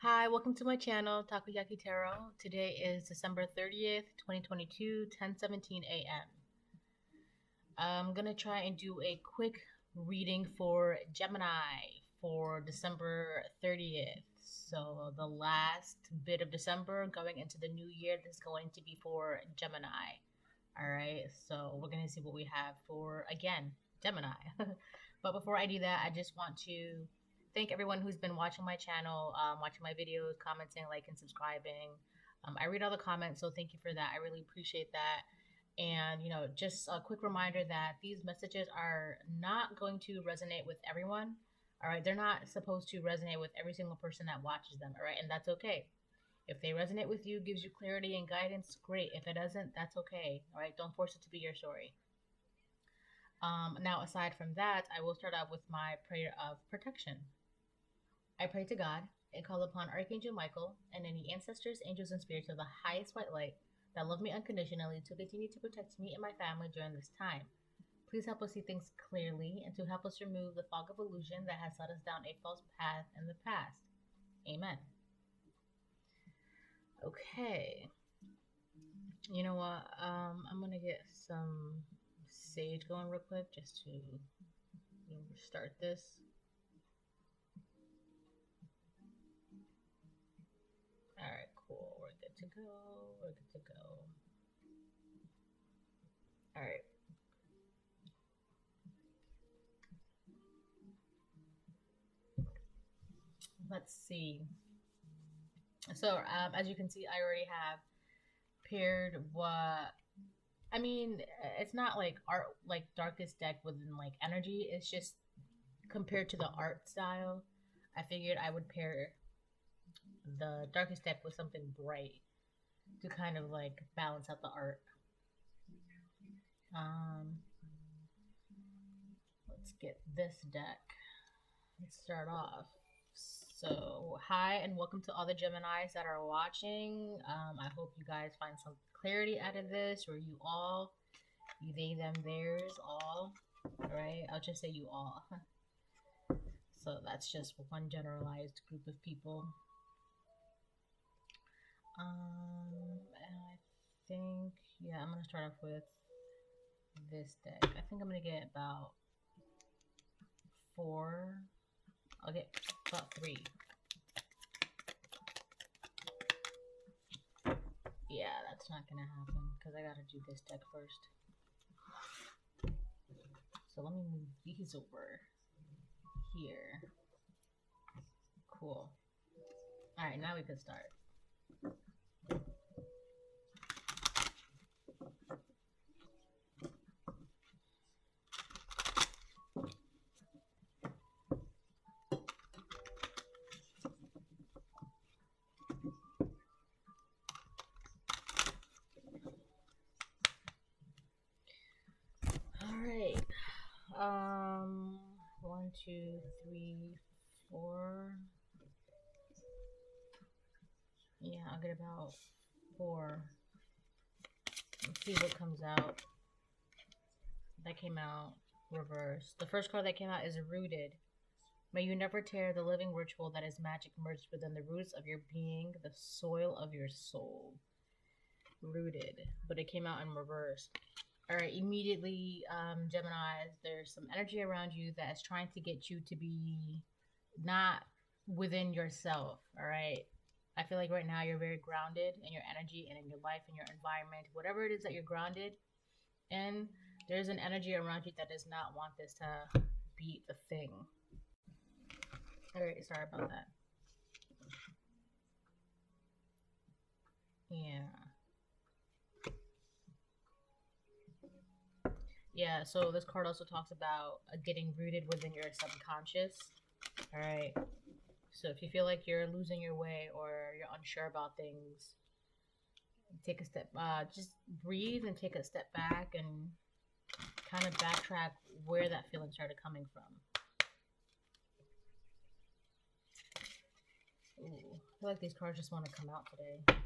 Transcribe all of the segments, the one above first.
Hi, welcome to my channel, Takoyaki Tarot. Today is December 30th, 2022, 10:17 a.m. I'm going to try and do a quick reading for Gemini for December 30th. So the last bit of December going into the new year, this is going to be for Gemini. All right, so we're going to see what we have for, again, Gemini. But before I do that, I just want to thank everyone who's been watching my channel, watching my videos, commenting, liking, subscribing. I read all the comments, so thank you for that. I really appreciate that. And, just a quick reminder that these messages are not going to resonate with everyone. All right, they're not supposed to resonate with every single person that watches them. All right, and that's okay. If they resonate with you, gives you clarity and guidance, great. If it doesn't, that's okay. All right, don't force it to be your story. Now, aside from that, I will start out with my prayer of protection. I pray to God and call upon Archangel Michael and any ancestors, angels, and spirits of the highest white light that love me unconditionally to continue to protect me and my family during this time. Please help us see things clearly and to help us remove the fog of illusion that has led us down a false path in the past. Amen. Okay. You know what? I'm going to get some sage going real quick just to start this. All right, cool. We're good to go. We're good to go. All right. Let's see. So, as you can see, I already have paired what. I mean, it's not like art, like darkest deck within like energy. It's just compared to the art style. I figured I would pair the darkest deck with something bright to kind of like balance out the art. Let's get this deck. Let's start off. So, hi and welcome to all the Geminis that are watching. I hope you guys find some clarity out of this, or you all, you, they, them, theirs, all. All right, I'll just say you all. So that's just one generalized group of people. And I think, yeah, I'm gonna start off with this deck. I think I'm gonna get about 4. I'll get about 3. Yeah, that's not gonna happen because I gotta do this deck first. So let me move these over here. Cool. Alright, now we can start. Alright. 1, 2, 3, 4. Yeah, I'll get about 4. Let's see what comes out. That came out reversed. The first card that came out is Rooted. May you never tear the living ritual that is magic merged within the roots of your being, the soil of your soul. Rooted. But it came out in reverse. Alright, immediately, Geminis, there's some energy around you that is trying to get you to be not within yourself, alright? I feel like right now you're very grounded in your energy and in your life and your environment. Whatever it is that you're grounded in, there's an energy around you that does not want this to be the thing. Alright, sorry about that. Yeah. Yeah, so this card also talks about getting rooted within your subconscious. All right. So if you feel like you're losing your way or you're unsure about things, take a step, just breathe and take a step back and kind of backtrack where that feeling started coming from. Ooh, I feel like these cards just want to come out today.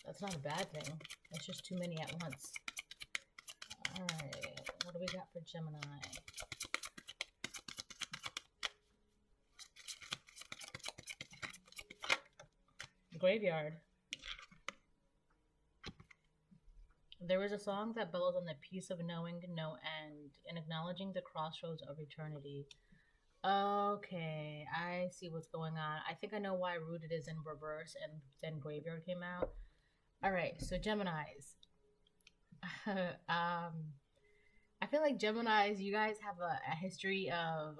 That's not a bad thing. It's just too many at once. Alright, what do we got for Gemini? Graveyard. There is a song that bellows on the peace of knowing no end and acknowledging the crossroads of eternity. Okay, I see what's going on. I think I know why Rooted is in reverse and then Graveyard came out. All right, so Geminis. I feel like Geminis, you guys have a history of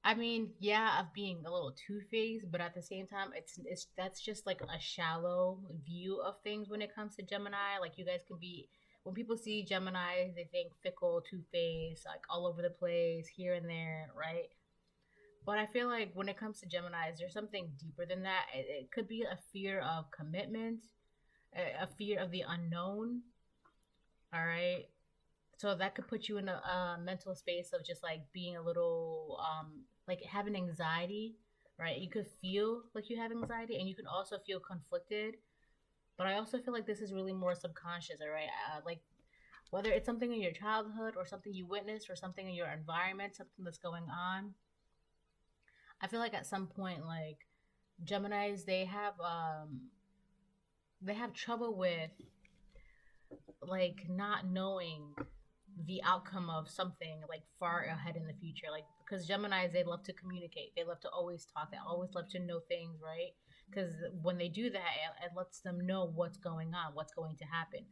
I mean, yeah, of being a little two-faced, but at the same time, it's that's just like a shallow view of things when it comes to Gemini. Like you guys can be when people see Gemini, they think fickle, two-faced, like all over the place, here and there, right? But I feel like when it comes to Geminis, there's something deeper than that. It could be a fear of commitment, a fear of the unknown. All right, so that could put you in a mental space of just like being a little like having anxiety, right? You could feel like you have anxiety and you can also feel conflicted, but I also feel like this is really more subconscious, all right? Like whether it's something in your childhood or something you witnessed or something in your environment, something that's going on. I feel like at some point, like Gemini's, they have trouble with like not knowing the outcome of something like far ahead in the future, like because Geminis, they love to communicate, they love to always talk, they always love to know things, right? Because when they do that, it lets them know what's going on, what's going to happen.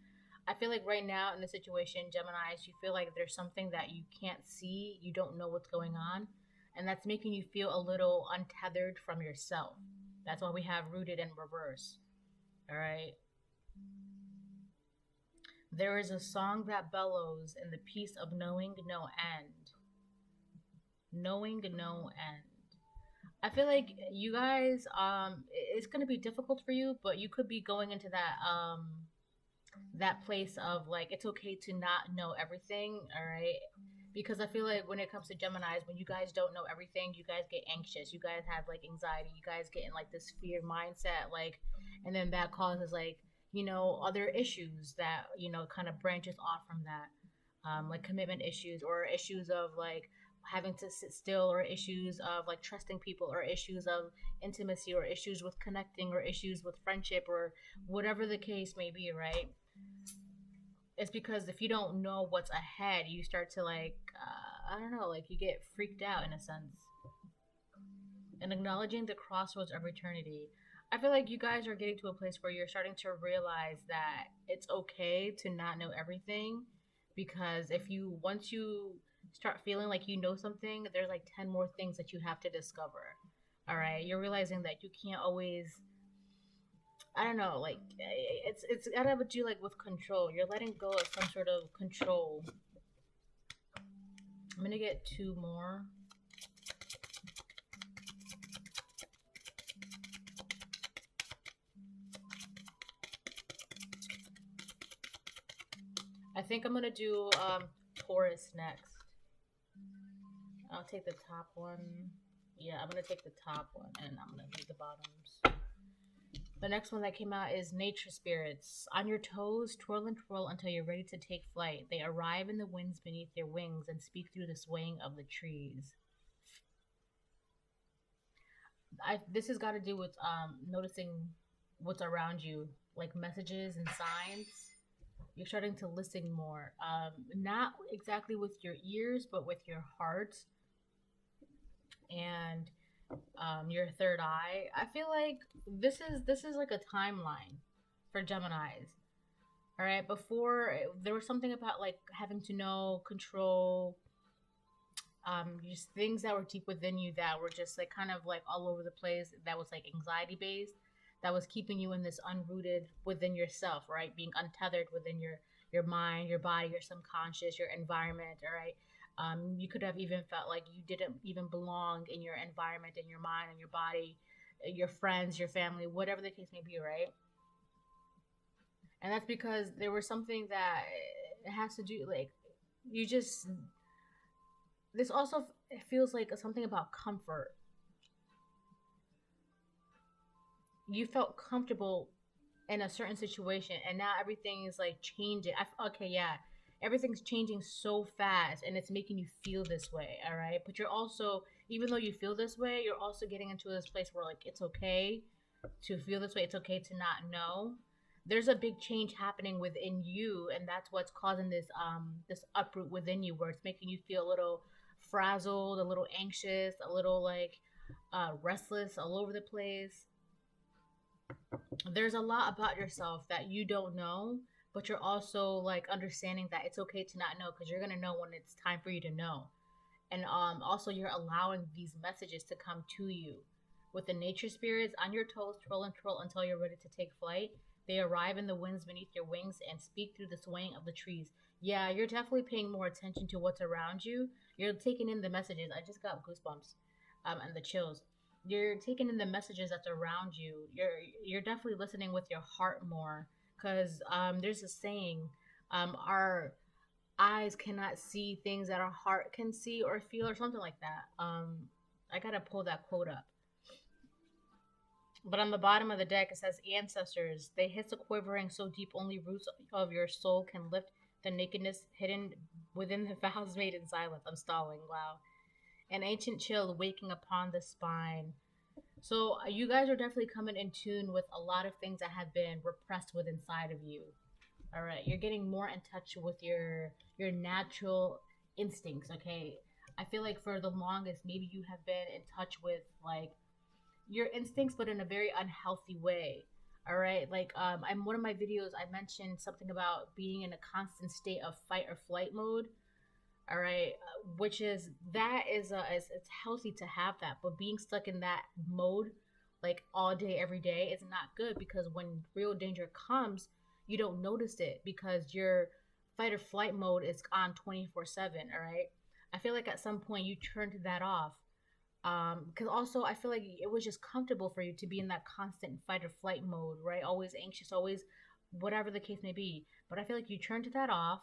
I feel like right now in the situation, Geminis, you feel like there's something that you can't see, you don't know what's going on, and that's making you feel a little untethered from yourself. That's why we have Rooted in reverse. All right. There is a song that bellows in the peace of knowing no end. Knowing no end. I feel like you guys, it's gonna be difficult for you, but you could be going into that place of like it's okay to not know everything, all right? Because I feel like when it comes to Geminis, when you guys don't know everything, you guys get anxious, you guys have like anxiety, you guys get in like this fear mindset, like, and then that causes like other issues that kind of branches off from that, like commitment issues or issues of like having to sit still or issues of like trusting people or issues of intimacy or issues with connecting or issues with friendship or whatever the case may be, right? It's because if you don't know what's ahead, you start to like I don't know, like you get freaked out in a sense. And acknowledging the crossroads of eternity, I feel like you guys are getting to a place where you're starting to realize that it's okay to not know everything, because if you once you start feeling like you know something, there's like 10 more things that you have to discover. All right, you're realizing that you can't always, I don't know, like it's gotta do like with control. You're letting go of some sort of control. I'm gonna get two more. I think I'm gonna do Taurus next. I'll take the top one. Yeah, I'm gonna take the top one and I'm gonna leave the bottoms. The next one that came out is Nature Spirits. On your toes, twirl and twirl until you're ready to take flight. They arrive in the winds beneath your wings and speak through the swaying of the trees. This has got to do with noticing what's around you, like messages and signs. You're starting to listen more, not exactly with your ears, but with your heart and your third eye. I feel like this is like a timeline for Geminis. All right, before there was something about like having to know, control, just things that were deep within you that were just like kind of like all over the place. That was like anxiety based. That was keeping you in this unrooted within yourself, right? Being untethered within your mind, your body, your subconscious, your environment. All right. You could have even felt like you didn't even belong in your environment, in your mind, in your body, your friends, your family, whatever the case may be, right? And that's because there was something that it has to do, like, you just, this also feels like something about comfort. You felt comfortable in a certain situation and now everything is like changing. Okay, yeah. everything's changing so fast and it's making you feel this way, all right? But you're also, even though you feel this way, you're also getting into this place where like it's okay to feel this way, it's okay to not know. There's a big change happening within you, and that's what's causing this uproot within you, where it's making you feel a little frazzled, a little anxious, a little like restless all over the place. There's a lot about yourself that you don't know, but you're also like understanding that it's okay to not know, because you're gonna know when it's time for you to know. And also you're allowing these messages to come to you. With the nature spirits on your toes, twirl and twirl until you're ready to take flight. They arrive in the winds beneath your wings and speak through the swaying of the trees. Yeah, you're definitely paying more attention to what's around you. You're taking in the messages. I just got goosebumps, and the chills. You're taking in the messages that's around you. You're definitely listening with your heart more, because there's a saying, our eyes cannot see things that our heart can see or feel, or something like that. I gotta pull that quote up. But on the bottom of the deck, it says, Ancestors, they hiss a quivering so deep only roots of your soul can lift the nakedness hidden within the vows made in silence. I'm stalling, wow. An ancient chill waking upon the spine. So you guys are definitely coming in tune with a lot of things that have been repressed within inside of you. All right, you're getting more in touch with your natural instincts, okay? I feel like for the longest, maybe you have been in touch with like your instincts, but in a very unhealthy way. All right, like I'm one of my videos. I mentioned something about being in a constant state of fight or flight mode. All right, which is that is it's healthy to have that, but being stuck in that mode like all day every day is not good, because when real danger comes, you don't notice it because your fight or flight mode is on 24/7. All right, I feel like at some point you turned that off, because also I feel like it was just comfortable for you to be in that constant fight or flight mode, right? Always anxious, always whatever the case may be. But I feel like you turned that off,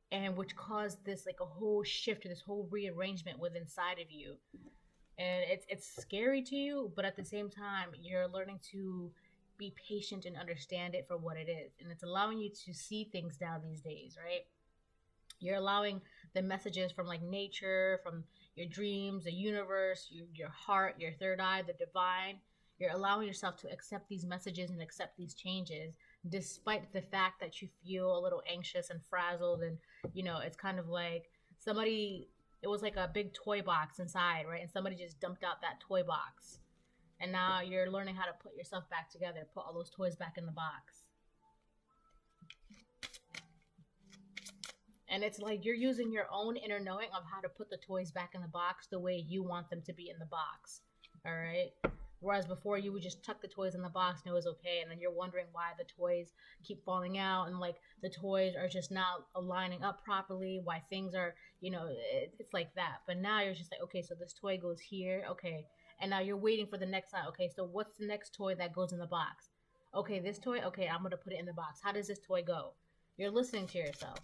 and which caused this like a whole shift, this whole rearrangement within inside of you. And it's scary to you, but at the same time you're learning to be patient and understand it for what it is, and it's allowing you to see things now these days, right? You're allowing the messages from like nature, from your dreams, the universe, your heart, your third eye, the divine. You're allowing yourself to accept these messages and accept these changes, despite the fact that you feel a little anxious and frazzled. And, it's kind of like somebody, it was like a big toy box inside, right? And somebody just dumped out that toy box. And now you're learning how to put yourself back together, put all those toys back in the box. And it's like you're using your own inner knowing of how to put the toys back in the box the way you want them to be in the box. All right? Whereas before you would just tuck the toys in the box and it was okay. And then you're wondering why the toys keep falling out, and like the toys are just not aligning up properly, why things are, it's like that. But now you're just like, okay, so this toy goes here. Okay. And now you're waiting for the next line. Okay, so what's the next toy that goes in the box? Okay, this toy. Okay, I'm going to put it in the box. How does this toy go? You're listening to yourself.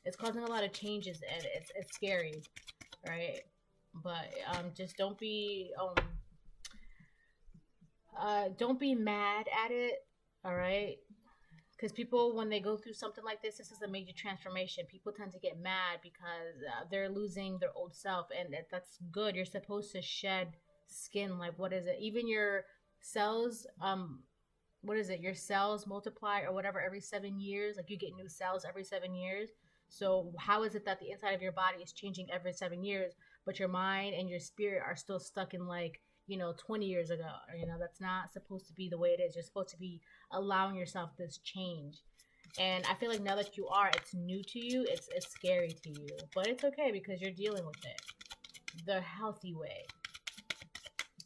It's causing a lot of changes, and it's scary, right? But just don't be mad at it, all right? Because people, when they go through something like this is a major transformation. People tend to get mad because they're losing their old self, and that's good. You're supposed to shed skin. Like, what is it? Even your cells, what is it? Your cells multiply or whatever every 7 years. Like, you get new cells every 7 years. So how is it that the inside of your body is changing every 7 years, but your mind and your spirit are still stuck in like, 20 years ago? That's not supposed to be the way it is. You're supposed to be allowing yourself this change. And I feel like now that you are, it's new to you. It's scary to you, but it's okay because you're dealing with it the healthy way.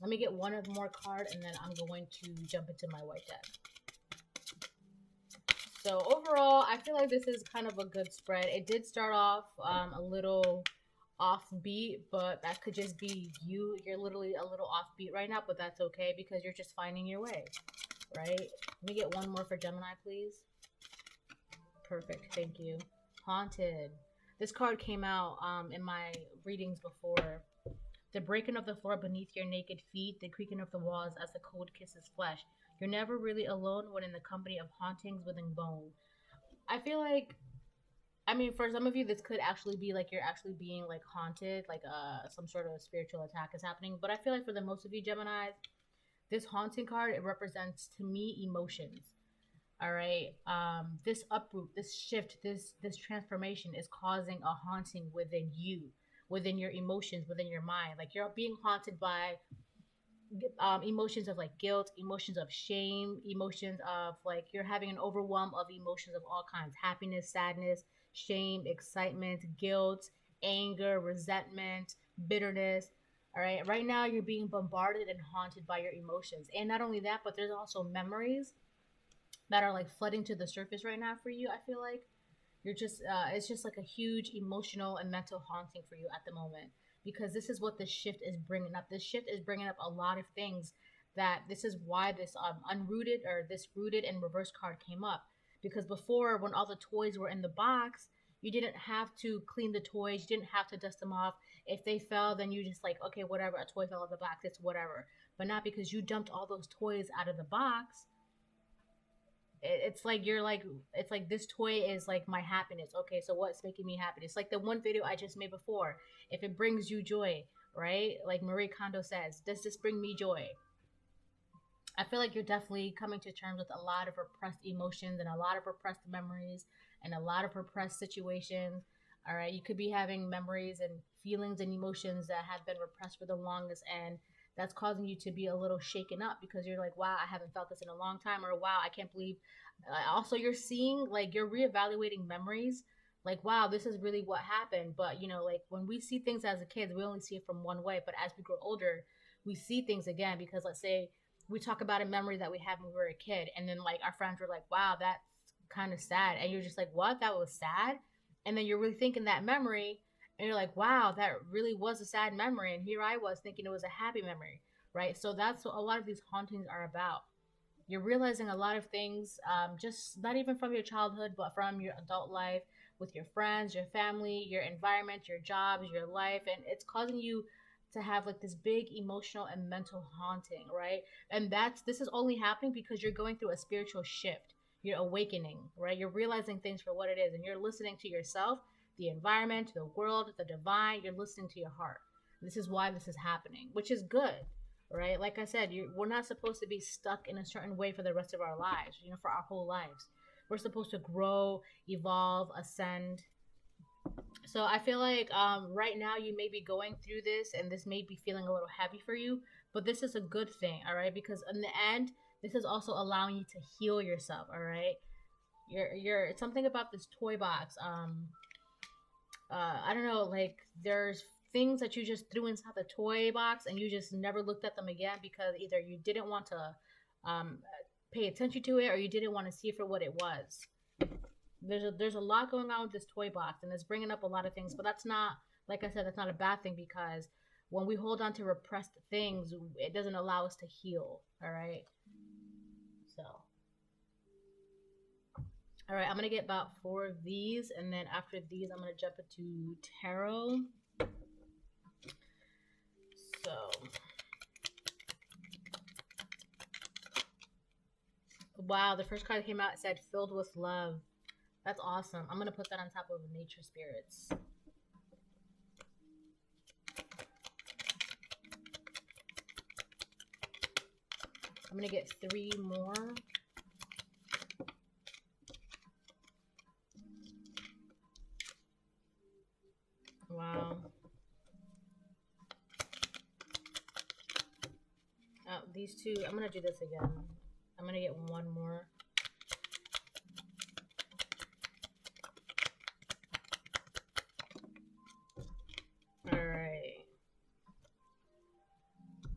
Let me get one more card, and then I'm going to jump into my white deck. So overall, I feel like this is kind of a good spread. It did start off a little offbeat, but that could just be you. You're literally a little offbeat right now, but that's okay because you're just finding your way, right? Let me get one more for Gemini, please. Perfect, thank you. Haunted. This card came out in my readings before. The breaking of the floor beneath your naked feet, the creaking of the walls as the cold kisses flesh. You're never really alone when in the company of hauntings within bone. I feel like I mean, for some of you, this could actually be like you're actually being like haunted, like some sort of spiritual attack is happening. But I feel like for the most of you Geminis, this haunting card, it represents to me emotions. All right. This uproot, this shift, this transformation is causing a haunting within you, within your emotions, within your mind. Like you're being haunted by emotions of like guilt, emotions of shame, emotions of like you're having an overwhelm of emotions of all kinds: happiness, sadness, shame, excitement, guilt, anger, resentment, bitterness. All right, right now you're being bombarded and haunted by your emotions. And not only that, but there's also memories that are like flooding to the surface right now for you. I feel like you're just it's just like a huge emotional and mental haunting for you at the moment, because this is what this shift is bringing up. This shift is bringing up a lot of things, that this is why this unrooted or this rooted and reverse card came up. Because before, when all the toys were in the box, you didn't have to clean the toys, you didn't have to dust them off. If they fell, then you just like, okay, whatever, a toy fell out of the box, it's whatever. But not, because you dumped all those toys out of the box. It's like you're like, it's like this toy is like my happiness. Okay, so what's making me happy? It's like the one video I just made before. If it brings you joy, right? Like Marie Kondo says, does this bring me joy? I feel like you're definitely coming to terms with a lot of repressed emotions and a lot of repressed memories and a lot of repressed situations. All right, you could be having memories and feelings and emotions that have been repressed for the longest, and that's causing you to be a little shaken up, because you're like, wow, I haven't felt this in a long time, or wow, I can't believe. Also, you're seeing, like, you're reevaluating memories, like, wow, this is really what happened. But you know, like when we see things as a kid, we only see it from one way, but as we grow older, we see things again. Because let's say we talk about a memory that we had when we were a kid, and then like our friends were like, wow, that's kind of sad, and you're just like, what, that was sad? And then you're really thinking that memory, and you're like, wow, that really was a sad memory, and here I was thinking it was a happy memory, right? So that's what a lot of these hauntings are about. You're realizing a lot of things, just not even from your childhood, but from your adult life, with your friends, your family, your environment, your jobs, your life, and it's causing you to have like this big emotional and mental haunting, right? And that's this is only happening because you're going through a spiritual shift. You're awakening, right? You're realizing things for what it is, and you're listening to yourself, the environment, the world, the divine. You're listening to your heart. This is why this is happening, which is good, right? Like I said, we're not supposed to be stuck in a certain way for the rest of our lives, you know, for our whole lives. We're supposed to grow, evolve, ascend. So I feel like right now you may be going through this, and this may be feeling a little heavy for you, but this is a good thing, all right? Because in the end, this is also allowing you to heal yourself, all right? You're something about this toy box. I don't know, like there's things that you just threw inside the toy box and you just never looked at them again, because either you didn't want to um, pay attention to it, or you didn't want to see it for what it was. There's a lot going on with this toy box, and it's bringing up a lot of things, but that's not, like I said, that's not a bad thing, because when we hold on to repressed things, it doesn't allow us to heal. All right. So, all right, I'm gonna get about 4 of these, and then after these, I'm gonna jump into tarot. So, wow, the first card that came out said "filled with love." That's awesome. I'm gonna put that on top of nature spirits. I'm gonna get 3 more. Wow. Oh, these 2, I'm gonna do this again. I'm gonna get 1 more. Alright.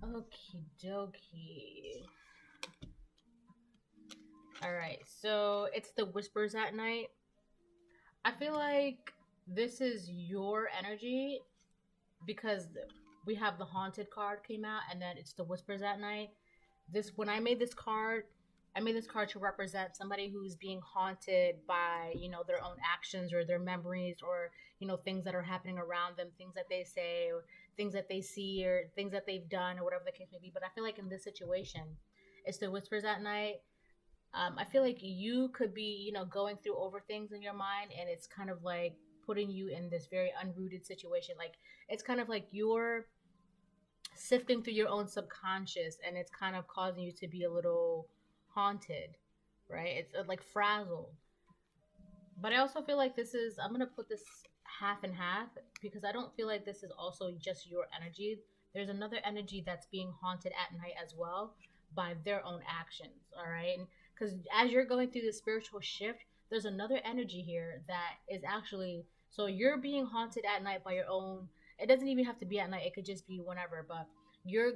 Okie dokie. Alright, so it's the whispers at night. I feel like this is your energy, because we have the haunted card came out, and then it's the whispers at night. When I made this card, to represent somebody who's being haunted by, you know, their own actions or their memories, or, you know, things that are happening around them, things that they say, or things that they see, or things that they've done, or whatever the case may be. But I feel like in this situation, it's the whispers at night. I feel like you could be, going through over things in your mind, and it's kind of like putting you in this very unrooted situation. Like it's kind of like you're sifting through your own subconscious, and it's kind of causing you to be a little haunted, right? It's like frazzled. But I also feel like I'm gonna put this half and half because I don't feel like this is also just your energy. There's another energy that's being haunted at night as well by their own actions, all right? Because as you're going through the spiritual shift, there's another energy here that is actually, so you're being haunted at night by your own, it doesn't even have to be at night, it could just be whenever, but you're,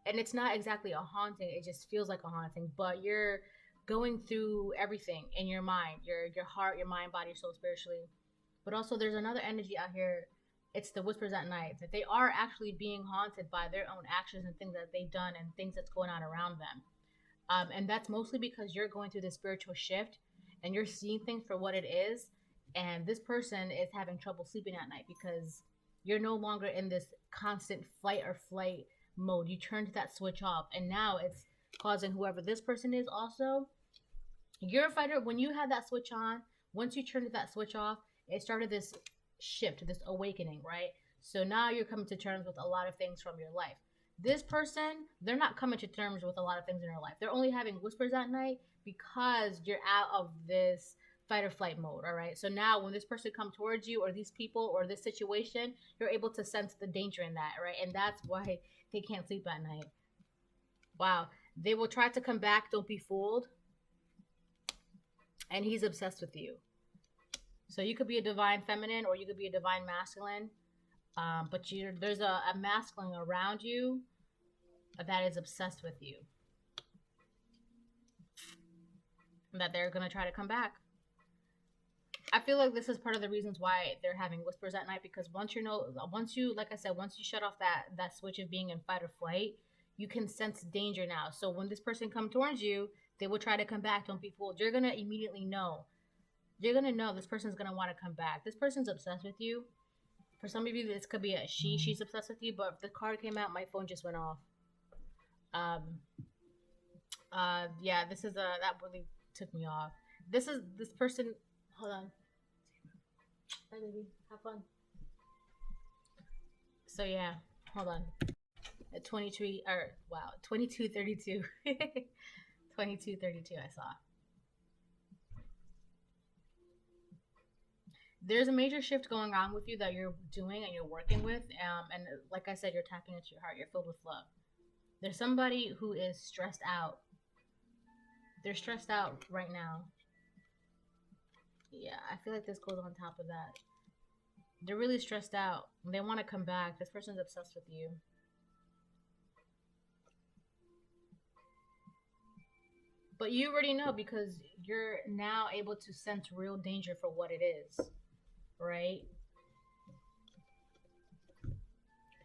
and it's not exactly a haunting, it just feels like a haunting, but you're going through everything in your mind, your heart, your mind, body, soul, spiritually. But also there's another energy out here. It's the whispers at night that they are actually being haunted by their own actions and things that they've done and things that's going on around them. And that's mostly because you're going through this spiritual shift and you're seeing things for what it is. And this person is having trouble sleeping at night because you're no longer in this constant fight or flight mode. You turned that switch off, and now it's causing whoever this person is also. You're a fighter. When you had that switch on, once you turned that switch off, it started this shift, this awakening, right? So now you're coming to terms with a lot of things from your life. This person, they're not coming to terms with a lot of things in their life. They're only having whispers at night because you're out of this fight or flight mode, all right? So now when this person comes towards you or these people or this situation, you're able to sense the danger in that, right? And that's why they can't sleep at night. Wow. They will try to come back, don't be fooled. And he's obsessed with you. So you could be a divine feminine or you could be a divine masculine. But there's a masculine around you that is obsessed with you. That they're going to try to come back. I feel like this is part of the reasons why they're having whispers at night, because once you, like I said, once you shut off that switch of being in fight or flight, you can sense danger now. So when this person comes towards you, they will try to come back. Don't be fooled. You're going to immediately know. You're going to know this person's going to want to come back. This person's obsessed with you. For some of you, this could be a she. She's obsessed with you, but if the card came out, my phone just went off. Yeah, this is that really took me off. This person, hold on. Hi, baby. Have fun. So, yeah, hold on. At 2232. 2232, I saw. There's a major shift going on with you that you're doing and you're working with. And like I said, you're tapping into your heart. You're filled with love. There's somebody who is stressed out. They're stressed out right now. Yeah, I feel like this goes on top of that. They're really stressed out. They want to come back. This person's obsessed with you. But you already know because you're now able to sense real danger for what it is, right?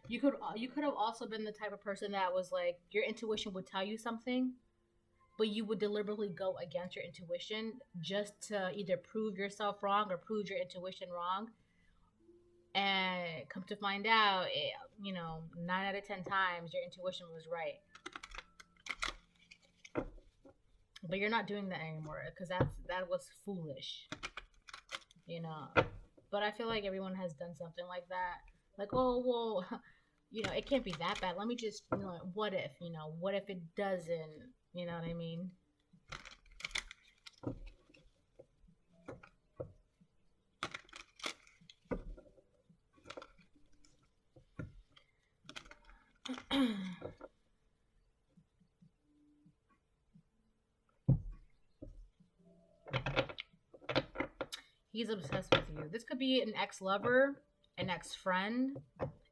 You could have also been the type of person that was like, your intuition would tell you something, but you would deliberately go against your intuition just to either prove yourself wrong or prove your intuition wrong. And come to find out, 9 out of 10 times your intuition was right. But you're not doing that anymore because that was foolish, But I feel like everyone has done something like that. Like, oh, well, it can't be that bad. Let me just, what if, what if it doesn't, you know what I mean? He's obsessed with you. This could be an ex-lover, an ex-friend,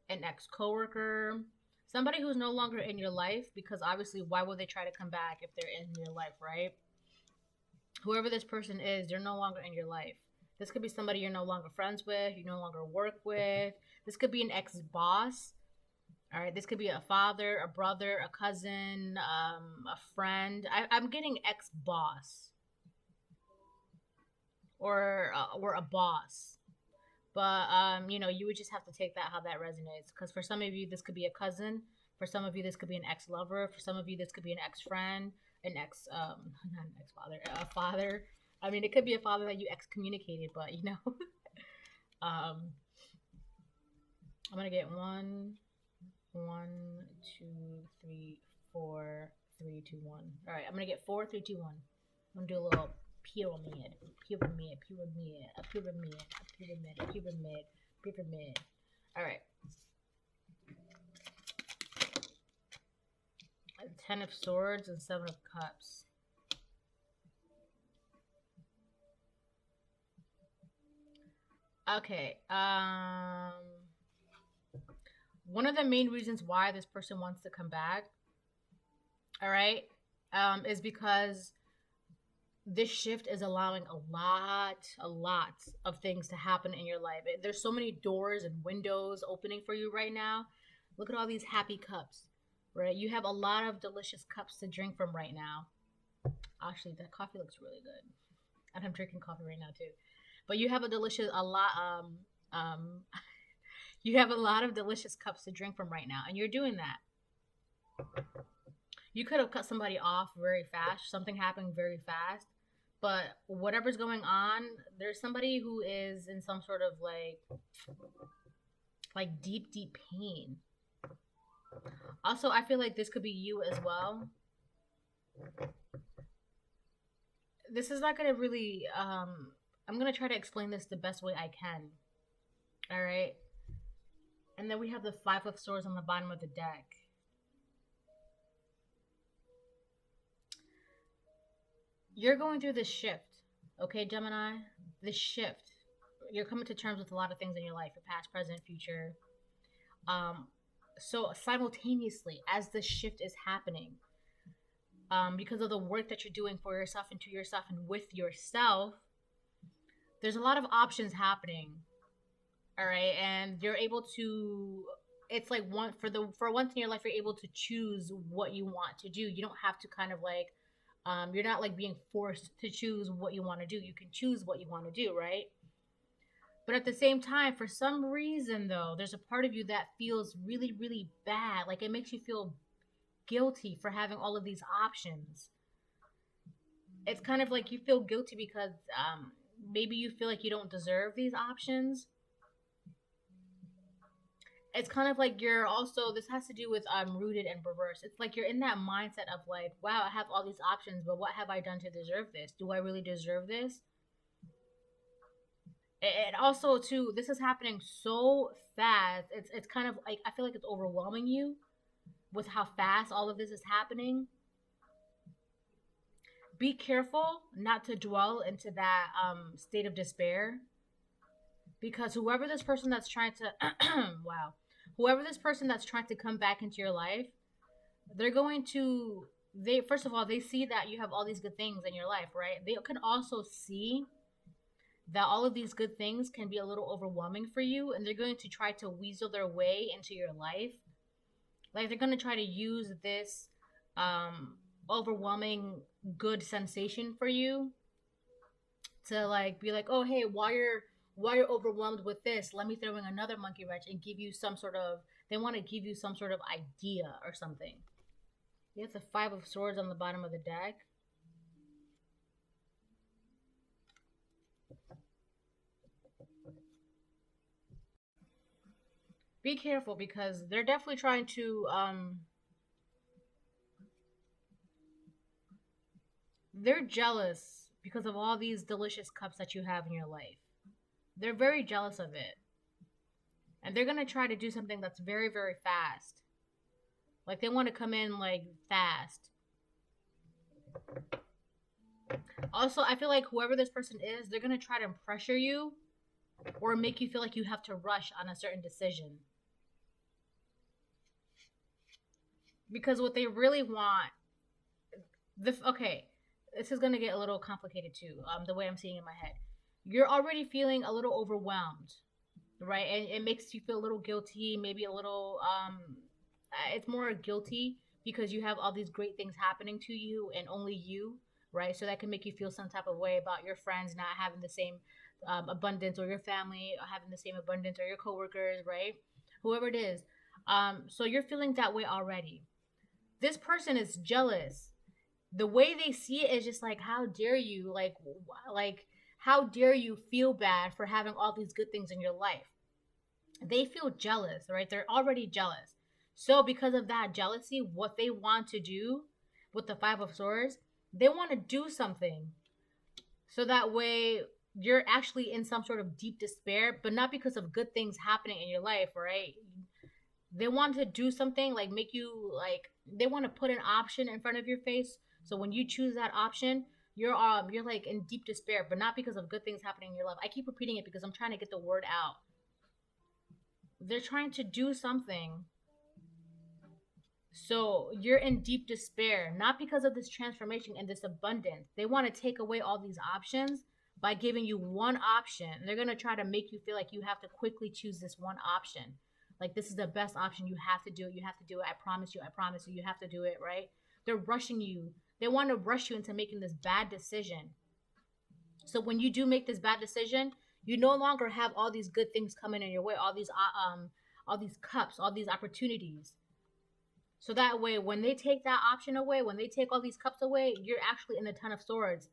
an ex-coworker, somebody who's no longer in your life, because obviously why would they try to come back if they're in your life, right? Whoever this person is, they're no longer in your life. This could be somebody you're no longer friends with, you no longer work with. This could be an ex-boss. All right, this could be a father, a brother, a cousin, a friend. I'm getting ex-boss or a boss. But you would just have to take that how that resonates. Because for some of you, this could be a cousin. For some of you, this could be an ex-lover. For some of you, this could be an ex-friend. an ex not an ex father, a father. I mean, it could be a father that you excommunicated, but you know. um I'm gonna get one, two, three, four, three, two, one. All right, I'm gonna get 4, 3, 2, 1. I'm gonna do a little pyramid, pyramid, pyramid, a pyramid, a pyramid, a pyramid, pyramid. All right. 10 of Swords and 7 of Cups. Okay. One of the main reasons why this person wants to come back, all right, is because this shift is allowing a lot of things to happen in your life. There's so many doors and windows opening for you right now. Look at all these happy cups, right? You have a lot of delicious cups to drink from right now. Actually, that coffee looks really good. And I'm drinking coffee right now too. But you have you have a lot of delicious cups to drink from right now, and you're doing that. You could have cut somebody off very fast, something happened very fast, but whatever's going on, there's somebody who is in some sort of like deep pain. Also, I feel like this could be you as well. This is not going to really I'm going to try to explain this the best way I can. All right? And then we have the 5 of Swords on the bottom of the deck. You're going through this shift, okay, Gemini? This shift. You're coming to terms with a lot of things in your life, your past, present, future. So simultaneously, as this shift is happening, because of the work that you're doing for yourself and to yourself and with yourself, there's a lot of options happening. All right, and you're able to. It's like for once in your life, you're able to choose what you want to do. You don't have to kind of like. You're not like being forced to choose what you want to do. You can choose what you want to do, right? But at the same time, for some reason, though, there's a part of you that feels really, really bad. Like it makes you feel guilty for having all of these options. It's kind of like you feel guilty because maybe you feel like you don't deserve these options. It's kind of like you're also, this has to do with rooted and reversed. It's like you're in that mindset of like, wow, I have all these options, but what have I done to deserve this? Do I really deserve this? And also too, this is happening so fast. It's kind of like, I feel like it's overwhelming you with how fast all of this is happening. Be careful not to dwell into that state of despair, because whoever this person that's trying to wow, whoever this person that's trying to come back into your life, they're going to, they first of all, they see that you have all these good things in your life, right? They can also see that all of these good things can be a little overwhelming for you, and they're going to try to weasel their way into your life. Like they're going to try to use this overwhelming good sensation for you to like be like, oh hey, while you're overwhelmed with this, let me throw in another monkey wrench and give you some sort of, they want to give you some sort of idea or something. You have the 5 of Swords on the bottom of the deck. Be careful because they're definitely trying to they're jealous because of all these delicious cups that you have in your life. They're very jealous of it. And they're going to try to do something that's very, very fast. Like they want to come in like fast. Also, I feel like whoever this person is, they're going to try to pressure you or make you feel like you have to rush on a certain decision. Because what they really want, okay, this is going to get a little complicated too, the way I'm seeing it in my head. You're already feeling a little overwhelmed, right? And it makes you feel a little guilty, maybe a little, it's more guilty because you have all these great things happening to you and only you, right? So that can make you feel some type of way about your friends not having the same abundance, or your family having the same abundance, or your coworkers, right? Whoever it is. So you're feeling that way already. This person is jealous the way they see it is just like, how dare you, like how dare you feel bad for having all these good things in your life. They feel jealous, right? They're already jealous. So because of that jealousy, what they want to do with the Five of Swords, they want to do something so that way you're actually in some sort of deep despair, but not because of good things happening in your life, right? They want to do something like make you like, they want to put an option in front of your face. So when you choose that option, you're like in deep despair, but not because of good things happening in your life. I keep repeating it because I'm trying to get the word out. They're trying to do something. So you're in deep despair, not because of this transformation and this abundance. They want to take away all these options by giving you one option. They're going to try to make you feel like you have to quickly choose this one option. Like, this is the best option. You have to do it. You have to do it. I promise you. I promise you. You have to do it, right? They're rushing you. They want to rush you into making this bad decision. So when you do make this bad decision, you no longer have all these good things coming in your way, all these cups, all these opportunities. So that way, when they take that option away, when they take all these cups away, you're actually in the Ten of Swords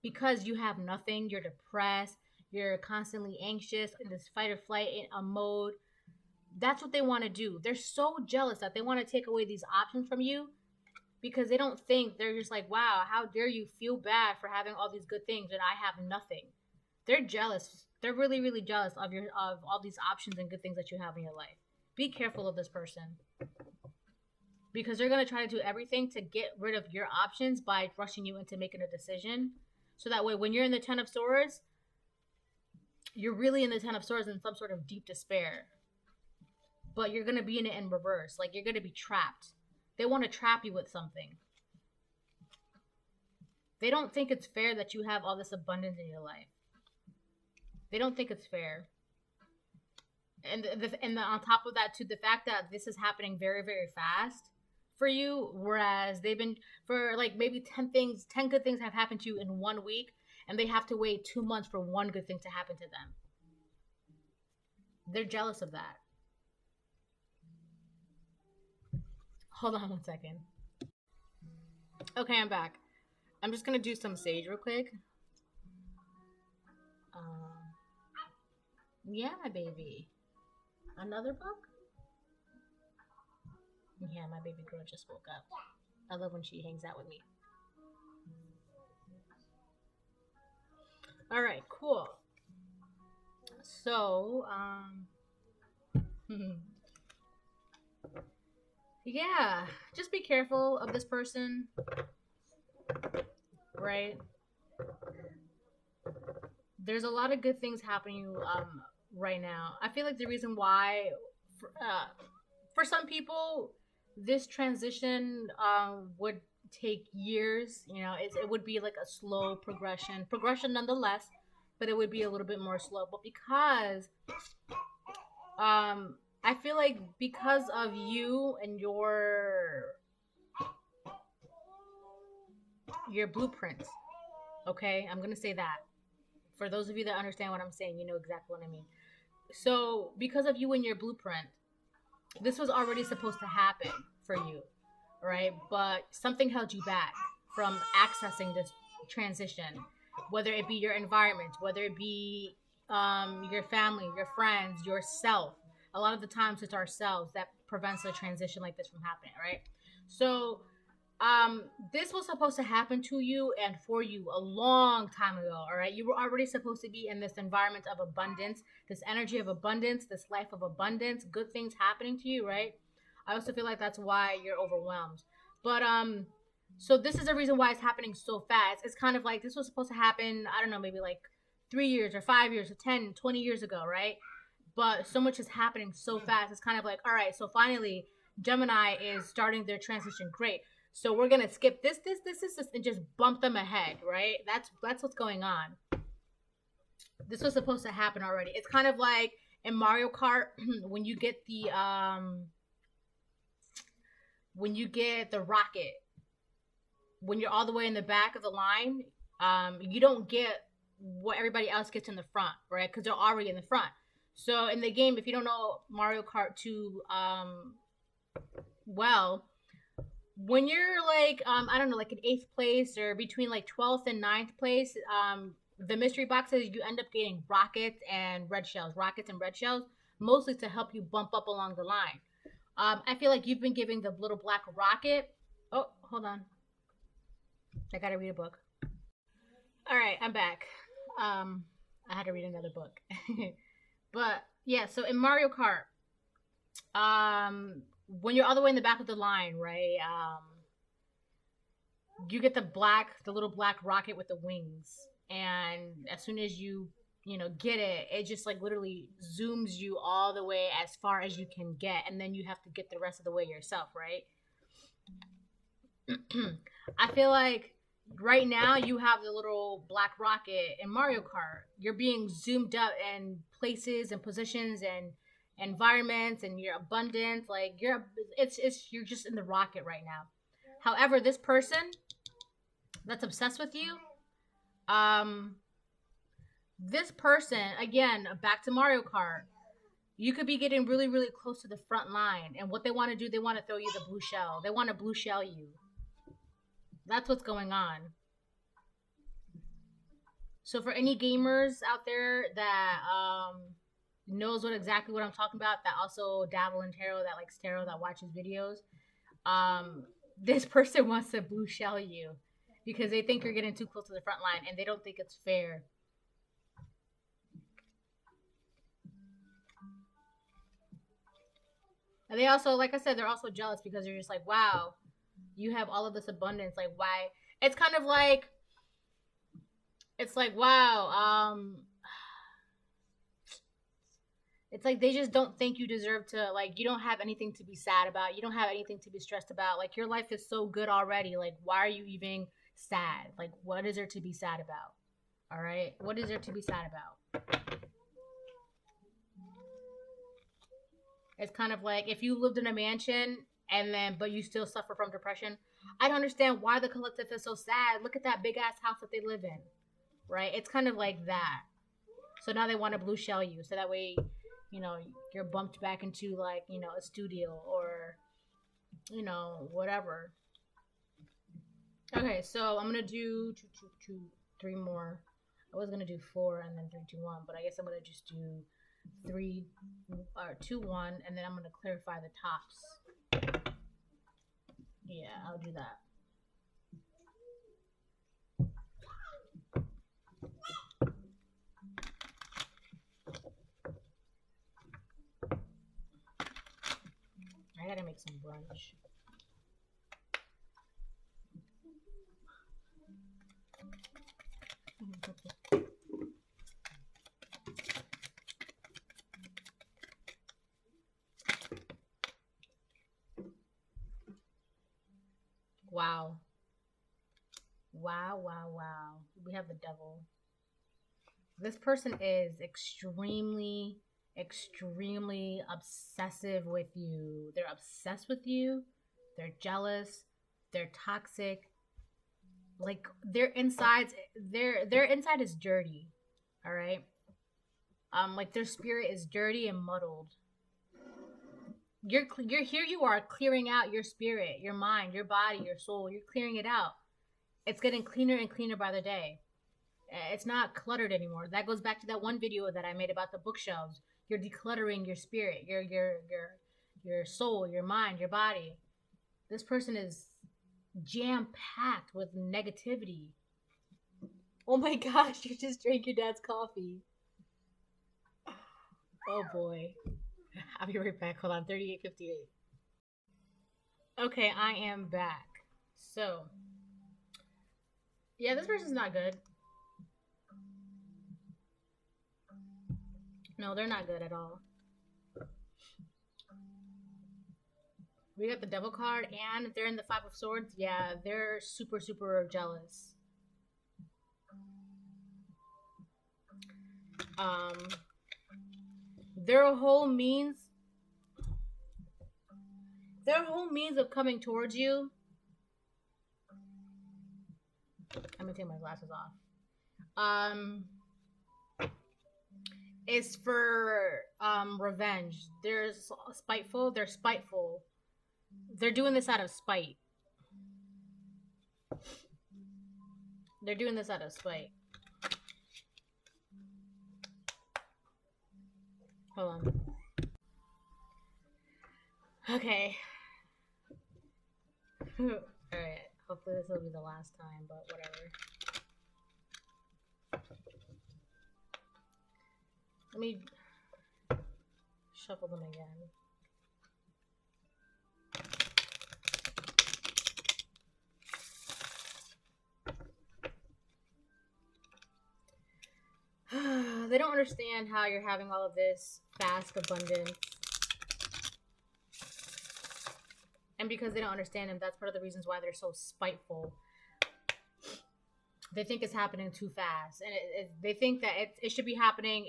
because you have nothing. You're depressed. You're constantly anxious in this fight or flight mode. That's what they want to do. They're so jealous that they want to take away these options from you because they don't think, they're just like, wow, how dare you feel bad for having all these good things and I have nothing. They're jealous. They're really, really jealous of all these options and good things that you have in your life. Be careful of this person, because they're going to try to do everything to get rid of your options by rushing you into making a decision. So that way, when you're in the Ten of Swords, you're really in the Ten of Swords in some sort of deep despair. But you're going to be in it in reverse. Like, you're going to be trapped. They want to trap you with something. They don't think it's fair that you have all this abundance in your life. They don't think it's fair. And on top of that, too, the fact that this is happening very, very fast for you, whereas they've been, for like maybe 10 good things have happened to you in 1 week, and they have to wait 2 months for one good thing to happen to them. They're jealous of that. Hold on 1 second. Okay, I'm back. I'm just gonna do some sage real quick. Yeah, my baby. Another book? Yeah, my baby girl just woke up. I love when she hangs out with me. All right, cool. So, yeah, just be careful of this person, right? There's a lot of good things happening right now. I feel like the reason why, for some people, this transition would take years. You know, it would be like a slow progression nonetheless, but it would be a little bit more slow. But because I feel like because of you and your blueprints, okay? I'm going to say that. For those of you that understand what I'm saying, you know exactly what I mean. So, because of you and your blueprint, this was already supposed to happen for you, right? But something held you back from accessing this transition, whether it be your environment, whether it be your family, your friends, yourself. A lot of the times it's ourselves that prevents a transition like this from happening, right? So this was supposed to happen to you and for you a long time ago, all right? You were already supposed to be in this environment of abundance, this energy of abundance, this life of abundance, good things happening to you, right? I also feel like that's why you're overwhelmed. But so this is the reason why it's happening so fast. It's kind of like this was supposed to happen, I don't know, maybe like 3 years or 5 years or 10, 20 years ago, right? But so much is happening so fast. It's kind of like, all right, so finally Gemini is starting their transition. Great. So we're going to skip this, and just bump them ahead, right? That's what's going on. This was supposed to happen already. It's kind of like in Mario Kart when you get the rocket, when you're all the way in the back of the line, you don't get what everybody else gets in the front, right? Because they're already in the front. So in the game, if you don't know Mario Kart 2 well, when you're like I don't know, like in 8th place or between like 12th and 9th place, the mystery boxes, you end up getting rockets and red shells, mostly to help you bump up along the line. I feel like you've been giving the little black rocket. Oh, hold on, I gotta read a book. All right, I'm back. I had to read another book. But yeah, so in Mario Kart, when you're all the way in the back of the line, right? You get the little black rocket with the wings, and as soon as you get it, it just like literally zooms you all the way as far as you can get, and then you have to get the rest of the way yourself, right? I feel like right now you have the little black rocket in Mario Kart. You're being zoomed up in places and positions and environments, and your abundance, like you're just in the rocket right now. However, this person that's obsessed with you, um this person, again, back to Mario Kart, you could be getting really really close to the front line, and what they want to do, they want to throw you the blue shell. They want to blue shell you. That's what's going on. So for any gamers out there that knows exactly what I'm talking about, that also dabble in tarot, that likes tarot, that watches videos, this person wants to blue shell you because they think you're getting too close to the front line, and they don't think it's fair. And they also, like I said, they're also jealous because they're just like, wow, you have all of this abundance. Like, why? It's kind of like, it's like, wow, it's like they just don't think you deserve to, like, you don't have anything to be sad about. You don't have anything to be stressed about. Like, your life is so good already. Like, why are you even sad? Like, what is there to be sad about? All right? What is there to be sad about? It's kind of like if you lived in a mansion but you still suffer from depression. I don't understand why the collective is so sad. Look at that big ass house that they live in, right? It's kind of like that. So now they want to blue shell you, so that way, you're bumped back into like, a studio or, whatever. Okay, so I'm gonna do three more. I was gonna do 4 and then 3, 2, 1, but I guess I'm gonna just do 3 or 2, 1, and then I'm gonna clarify the tops. Yeah, I'll do that. I gotta make some brunch. Wow. Wow, wow, wow. We have the devil. This person is extremely, extremely obsessive with you. They're obsessed with you. They're jealous. They're toxic. Like their inside is dirty. All right. Like their spirit is dirty and muddled. You're here. You are clearing out your spirit, your mind, your body, your soul. You're clearing it out. It's getting cleaner and cleaner by the day. It's not cluttered anymore. That goes back to that one video that I made about the bookshelves. You're decluttering your spirit, your soul, your mind, your body. This person is jam-packed with negativity. Oh my gosh, you just drank your dad's coffee. Oh boy. I'll be right back. Hold on. 38:58. Okay, I am back. So, yeah, this person's not good. No, they're not good at all. We got the devil card, and if they're in the 5 of Swords, yeah, they're super, super jealous. Their whole means of coming towards you. I'm gonna take my glasses off. Is for revenge. They're spiteful. They're doing this out of spite. They're doing this out of spite. Hold on. Okay. Alright. Hopefully this will be the last time, but whatever. Let me shuffle them again. They don't understand how you're having all of this fast abundance. And because they don't understand him, that's part of the reasons why they're so spiteful. They think it's happening too fast. And they think that it should be happening.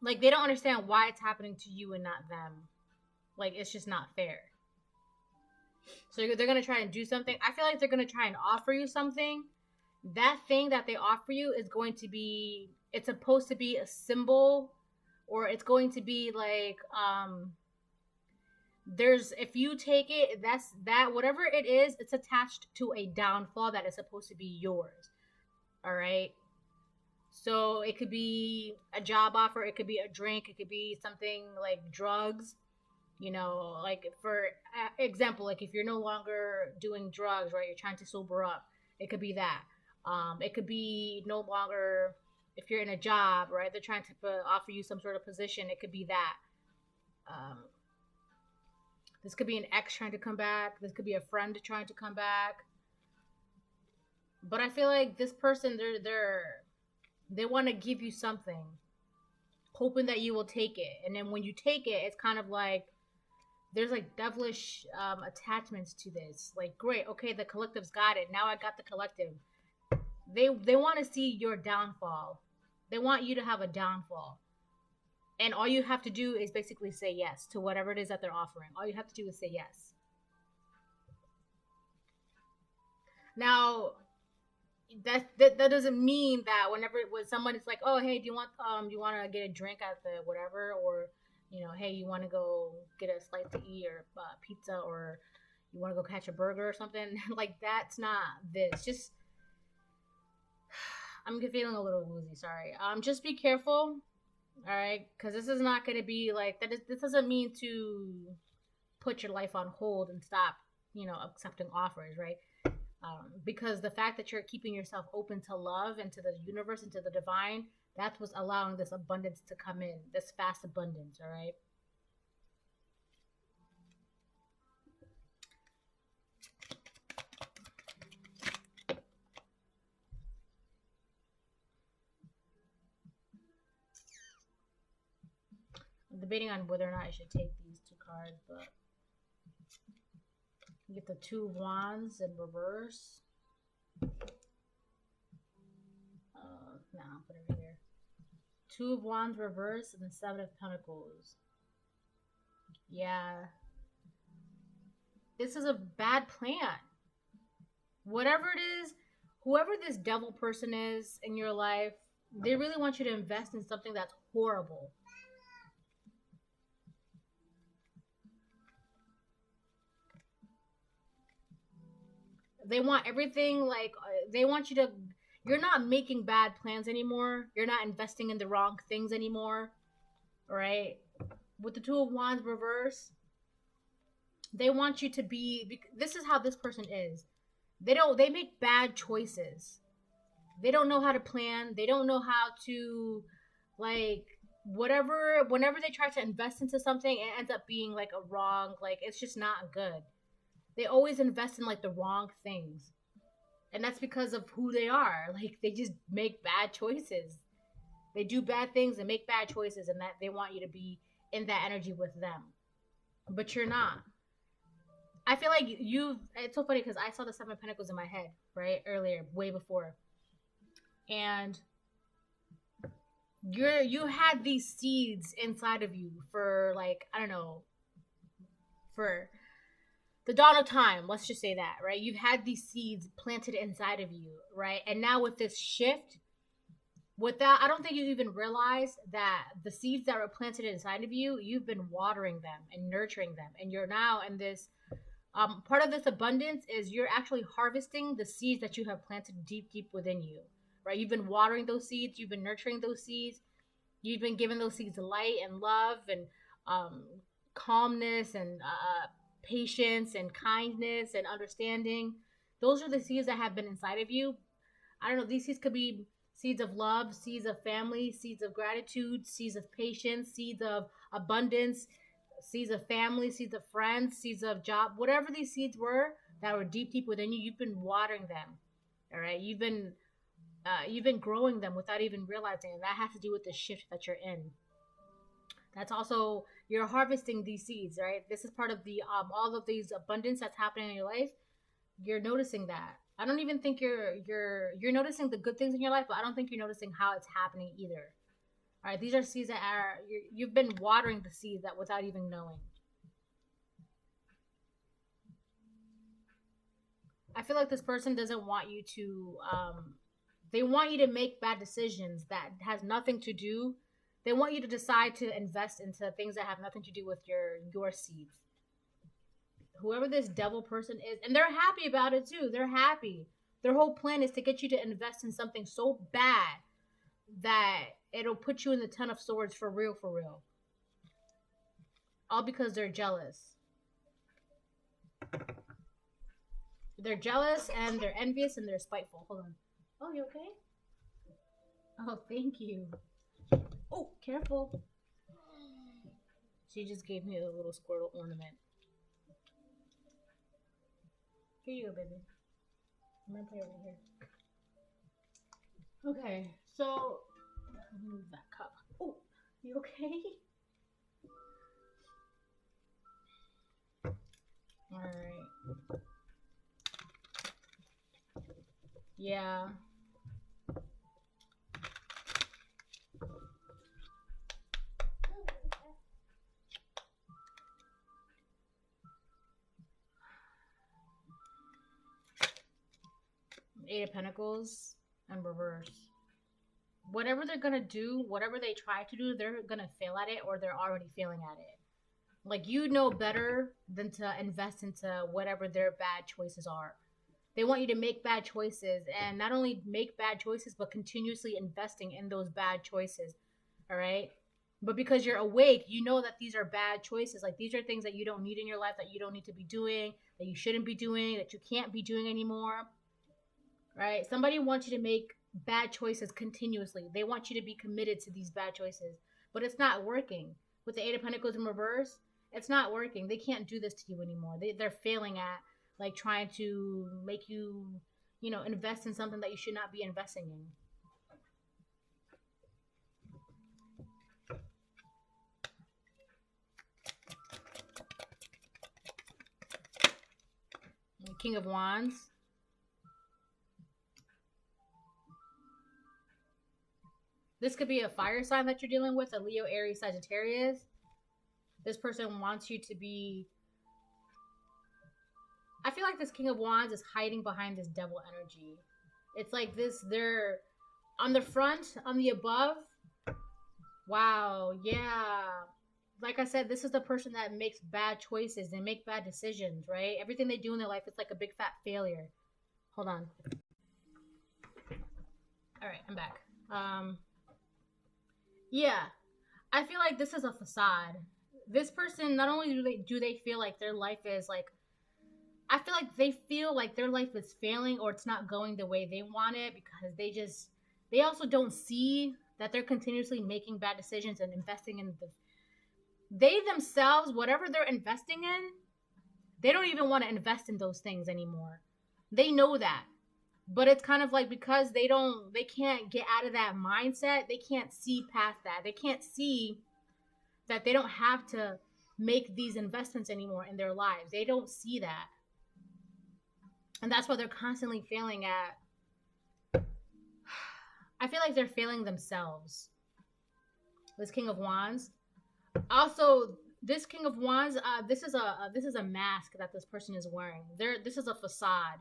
Like, they don't understand why it's happening to you and not them. Like, it's just not fair. So they're going to try and do something. I feel like they're going to try and offer you something. That thing that they offer you is going to be, it's supposed to be a symbol, or it's going to be like, if you take it, whatever it is, it's attached to a downfall that is supposed to be yours. All right. So it could be a job offer. It could be a drink. It could be something like drugs, you know, like for example, like if you're no longer doing drugs, right, you're trying to sober up. It could be that. It could be no longer, if you're in a job, right, they're trying to offer you some sort of position. It could be that. This could be an ex trying to come back. This could be a friend trying to come back. But I feel like this person, they want to give you something, hoping that you will take it. And then when you take it, it's kind of like there's like devilish attachments to this. Like, great, okay, the collective's got it. Now I got the collective. They want to see your downfall. They want you to have a downfall. And all you have to do is basically say yes to whatever it is that they're offering. All you have to do is say yes. Now, that doesn't mean that when someone is like, oh, hey, do you want to get a drink at the whatever, or, you know, hey, you want to go get a slice to eat, or pizza, or you want to go catch a burger or something. Like, that's not this. Just, I'm feeling a little woozy. Sorry. Just be careful. All right, because this is not going to be like that. This doesn't mean to put your life on hold and stop, you know, accepting offers, right? Because the fact that you're keeping yourself open to love and to the universe and to the divine, that's what's allowing this abundance to come in, this fast abundance. All right. I'm debating on whether or not I should take these two cards, but you get the Two of Wands in reverse. No, I'll put it over here. Two of Wands reverse and the Seven of Pentacles. Yeah. This is a bad plan. Whatever it is, whoever this devil person is in your life, they really want you to invest in something that's horrible. They want everything, like, they want you to, you're not making bad plans anymore. You're not investing in the wrong things anymore. Right? With the Two of Wands reverse, they want you to be, this is how this person is. They make bad choices. They don't know how to plan. They don't know how to, like, whenever they try to invest into something, it ends up being like a wrong, like, it's just not good. They always invest in like the wrong things. And that's because of who they are. Like, they just make bad choices. They do bad things and make bad choices, and that they want you to be in that energy with them. But you're not. I feel like it's so funny because I saw the Seven of Pentacles in my head, right? Earlier, way before. And you had these seeds inside of you for, like, I don't know, for the dawn of time, let's just say that, right? You've had these seeds planted inside of you, right? And now with this shift, I don't think you even realized that the seeds that were planted inside of you, you've been watering them and nurturing them. And you're now in this Part of this abundance is you're actually harvesting the seeds that you have planted deep within you, right? You've been watering those seeds, you've been nurturing those seeds, you've been giving those seeds light and love and um, calmness and patience and kindness and understanding. Those are the seeds that have been inside of you. I don't know, these seeds could be seeds of love, seeds of family, seeds of gratitude, seeds of patience, seeds of abundance, seeds of family, seeds of friends, seeds of job, whatever these seeds were that were deep within you, you've been watering them. All right, you've been growing them without even realizing it. That has to do with the shift that you're in. That's also, you're harvesting these seeds, right? This is part of the all of these abundance that's happening in your life. You're noticing that. I don't even think you're noticing the good things in your life, but I don't think you're noticing how it's happening either. All right, these are seeds that are you've been watering the seeds that without even knowing. I feel like this person doesn't want you to. They want you to make bad decisions that has nothing to do. They want you to decide to invest into things that have nothing to do with your seeds. Whoever this devil person is, and they're happy about it too. They're happy. Their whole plan is to get you to invest in something so bad that it'll put you in the 10 of swords for real, for real. All because they're jealous. They're jealous and they're envious and they're spiteful. Hold on. Oh, you okay? Oh, thank you. Oh, careful. She just gave me a little squirtle ornament. Here you go, baby. I'm gonna play over here. Okay, so move that cup. Oh, you okay? Alright. Yeah. Eight of Pentacles and reverse. Whatever they're gonna do, whatever they try to do, they're gonna fail at it or they're already failing at it. Like, you know better than to invest into whatever their bad choices are. They want you to make bad choices, and not only make bad choices, but continuously investing in those bad choices. All right? But because you're awake, you know that these are bad choices. Like, these are things that you don't need in your life, that you don't need to be doing, that you shouldn't be doing, that you can't be doing anymore. Right? Somebody wants you to make bad choices continuously. They want you to be committed to these bad choices. But it's not working. With the Eight of Pentacles in reverse, it's not working. They can't do this to you anymore. They're failing at, like, trying to make you, you know, invest in something that you should not be investing in. King of Wands. This could be a fire sign that you're dealing with, a Leo, Aries, Sagittarius. This person wants you to be... I feel like this King of Wands is hiding behind this devil energy. It's like this, they're on the front, on the above. Wow, yeah. Like I said, this is the person that makes bad choices. They make bad decisions, right? Everything they do in their life is like a big fat failure. Hold on. All right, I'm back. Yeah, I feel like this is a facade. This person, not only do they feel like their life is like, I feel like they feel like their life is failing or it's not going the way they want it, because they also don't see that they're continuously making bad decisions and investing in they themselves, whatever they're investing in, they don't even want to invest in those things anymore. They know that. But it's kind of like, because they can't get out of that mindset, they can't see past that. They can't see that they don't have to make these investments anymore in their lives. They don't see that. And that's why they're constantly failing at... I feel like they're failing themselves. This King of Wands. Also, this King of Wands, this is a mask that this person is wearing. This is a facade.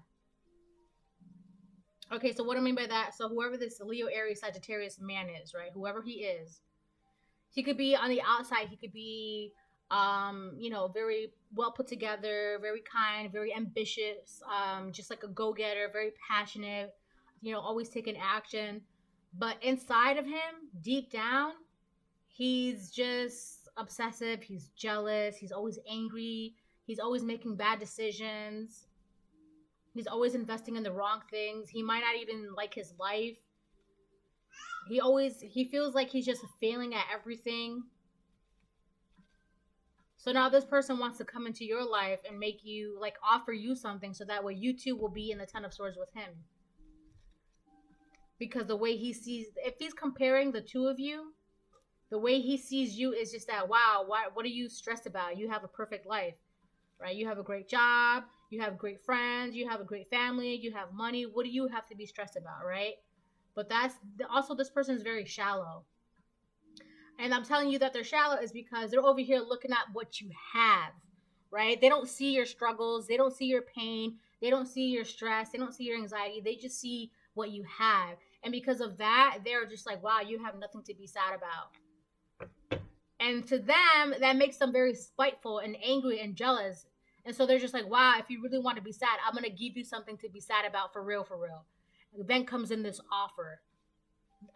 Okay, so what do I mean by that? So whoever this Leo, Aries, Sagittarius man is, right? Whoever he is, he could be on the outside. He could be very well put together, very kind, very ambitious, just like a go-getter, very passionate, always taking action. But inside of him, deep down, he's just obsessive, he's jealous, he's always angry, he's always making bad decisions, he's always investing in the wrong things. He might not even like his life. He feels like he's just failing at everything. So now this person wants to come into your life and make you, like, offer you something so that way you too will be in the Ten of Swords with him. Because the way he sees, if he's comparing the two of you, the way he sees you is just that, wow, what are you stressed about? You have a perfect life, right? You have a great job, you have great friends, you have a great family, you have money. What do you have to be stressed about, right? But also, this person is very shallow. And I'm telling you that they're shallow is because they're over here looking at what you have, right? They don't see your struggles. They don't see your pain. They don't see your stress. They don't see your anxiety. They just see what you have. And because of that, they're just like, wow, you have nothing to be sad about. And to them, that makes them very spiteful and angry and jealous. And so they're just like, wow, if you really want to be sad, I'm going to give you something to be sad about for real, for real. And then comes in this offer.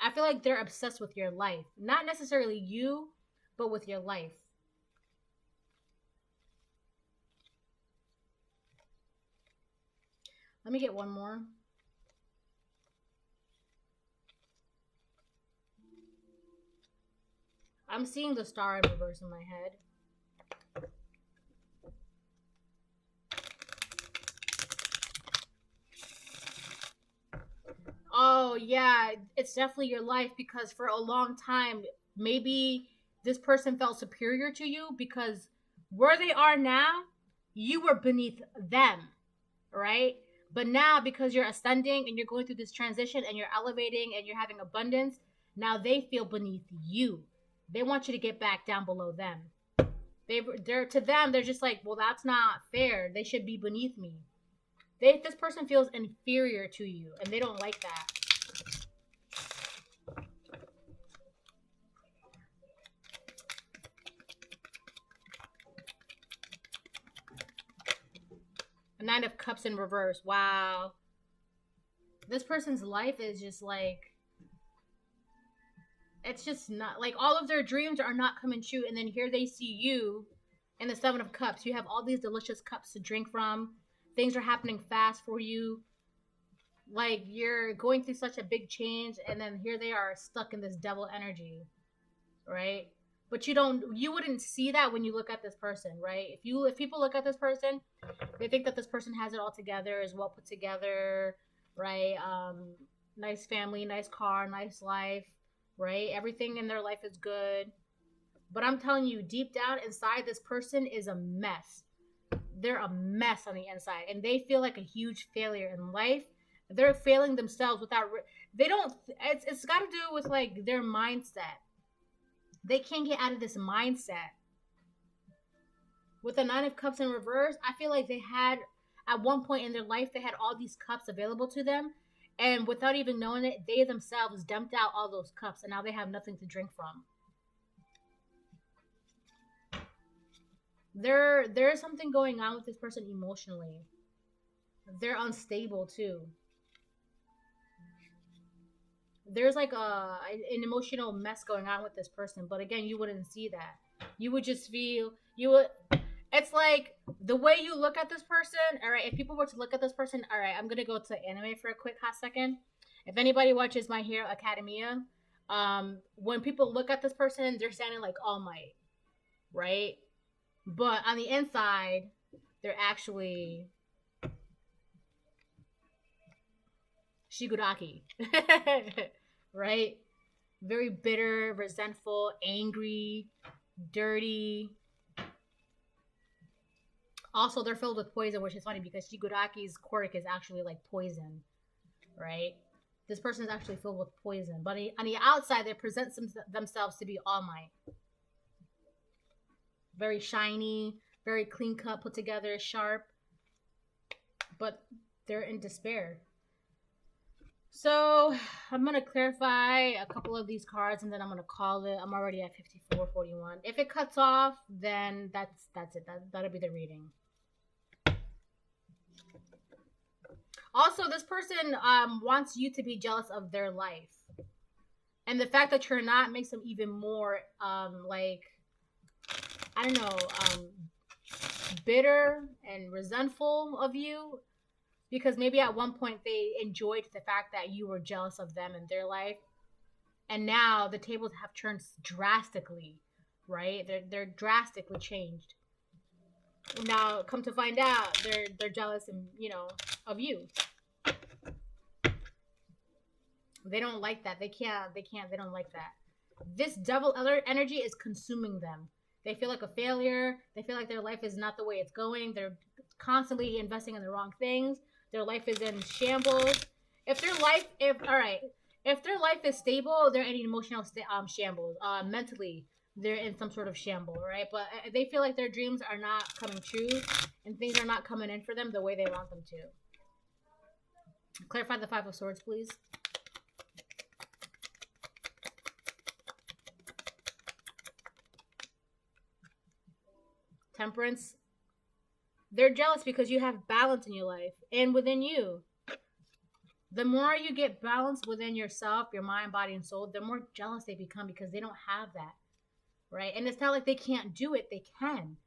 I feel like they're obsessed with your life. Not necessarily you, but with your life. Let me get one more. I'm seeing the star in reverse in my head. Oh, yeah, it's definitely your life because for a long time, maybe this person felt superior to you because where they are now, you were beneath them, right? But now, because you're ascending and you're going through this transition and you're elevating and you're having abundance, now they feel beneath you. They want you to get back down below them. To them, they're just like, well, that's not fair. They should be beneath me. This person feels inferior to you, and they don't like that. A Nine of Cups in reverse. Wow. This person's life is just like, it's just not, like, all of their dreams are not coming true, and then here they see you in the Seven of Cups. You have all these delicious cups to drink from. Things are happening fast for you. Like, you're going through such a big change, and then here they are stuck in this devil energy, right? But you wouldn't see that when you look at this person, right? If people look at this person, they think that this person has it all together, is well put together, right? Nice family, nice car, nice life, right? Everything in their life is good. But I'm telling you, deep down inside, this person is a mess. They're a mess on the inside, and they feel like a huge failure in life. They're failing themselves it's got to do with, like, their mindset. They can't get out of this mindset. With the Nine of Cups in reverse, I feel like they had, at one point in their life, they had all these cups available to them, and without even knowing it, they themselves dumped out all those cups, and now they have nothing to drink from. There's something going on with this person emotionally. They're unstable too. There's like an emotional mess going on with this person, but again, you wouldn't see that. You would just feel it's like the way you look at this person. All right, if people were to look at this person, all right, I'm gonna go to anime for a quick hot second. If anybody watches My Hero Academia, when people look at this person, they're sounding like All Might, right? But on the inside, they're actually Shiguraki. Right? Very bitter, resentful, angry, dirty. Also, they're filled with poison, which is funny because Shiguraki's quirk is actually like poison, right? This person is actually filled with poison. But on the outside, they present themselves to be All Might. Very shiny, very clean cut, put together, sharp. But they're in despair. So I'm gonna clarify a couple of these cards, and then I'm gonna call it. I'm already at 54:41. If it cuts off, then that's it. That'll be the reading. Also, this person wants you to be jealous of their life, and the fact that you're not makes them even more like, I don't know, bitter and resentful of you, because maybe at one point they enjoyed the fact that you were jealous of them and their life, and now the tables have turned drastically, right? They're drastically changed. Now, come to find out, they're jealous and of you. They don't like that. They can't. They don't like that. This double alert energy is consuming them. They feel like a failure. They feel like their life is not the way it's going. They're constantly investing in the wrong things. Their life is in shambles. If their life is stable, they're in emotional shambles. Mentally, they're in some sort of shamble, right? But they feel like their dreams are not coming true, and things are not coming in for them the way they want them to. Clarify the Five of Swords, please. Temperance. They're jealous because you have balance in your life and within you. The more you get balance within yourself, your mind, body, and soul, the more jealous they become because they don't have that, right? And it's not like they can't do it. They can.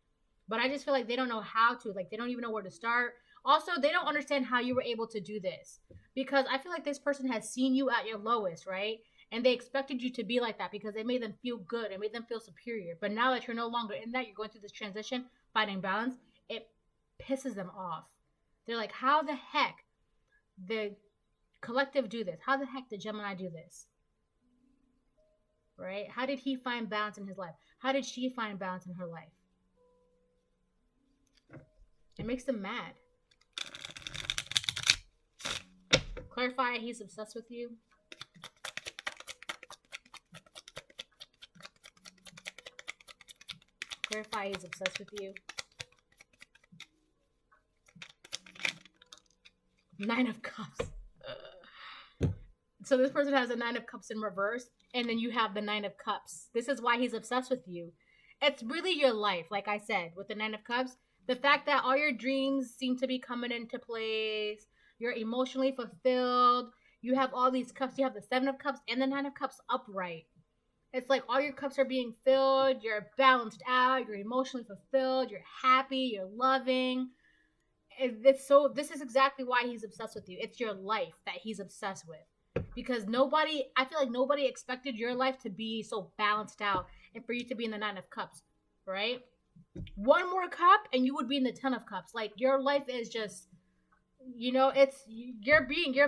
But I just feel like they don't know how to. Like, they don't even know where to start. Also, they don't understand how you were able to do this, because I feel like this person has seen you at your lowest, right? And they expected you to be like that because it made them feel good. It made them feel superior. But now that you're no longer in that, you're going through this transition, finding balance, it pisses them off. They're like, how the heck the collective do this? How the heck did Gemini do this? Right? How did he find balance in his life? How did she find balance in her life? It makes them mad. Clarify, he's obsessed with you. Clarify, he's obsessed with you. Nine of Cups. So this person has a Nine of Cups in reverse, and then you have the Nine of Cups. This is why he's obsessed with you. It's really your life, like I said, with the Nine of Cups. The fact that all your dreams seem to be coming into place. You're emotionally fulfilled. You have all these cups. You have the Seven of Cups and the Nine of Cups upright. It's like all your cups are being filled. You're balanced out. You're emotionally fulfilled. You're happy. You're loving. This is exactly why he's obsessed with you. It's your life that he's obsessed with. Because I feel like nobody expected your life to be so balanced out and for you to be in the Nine of Cups, right? One more cup and you would be in the Ten of Cups. Like, your life is just, you're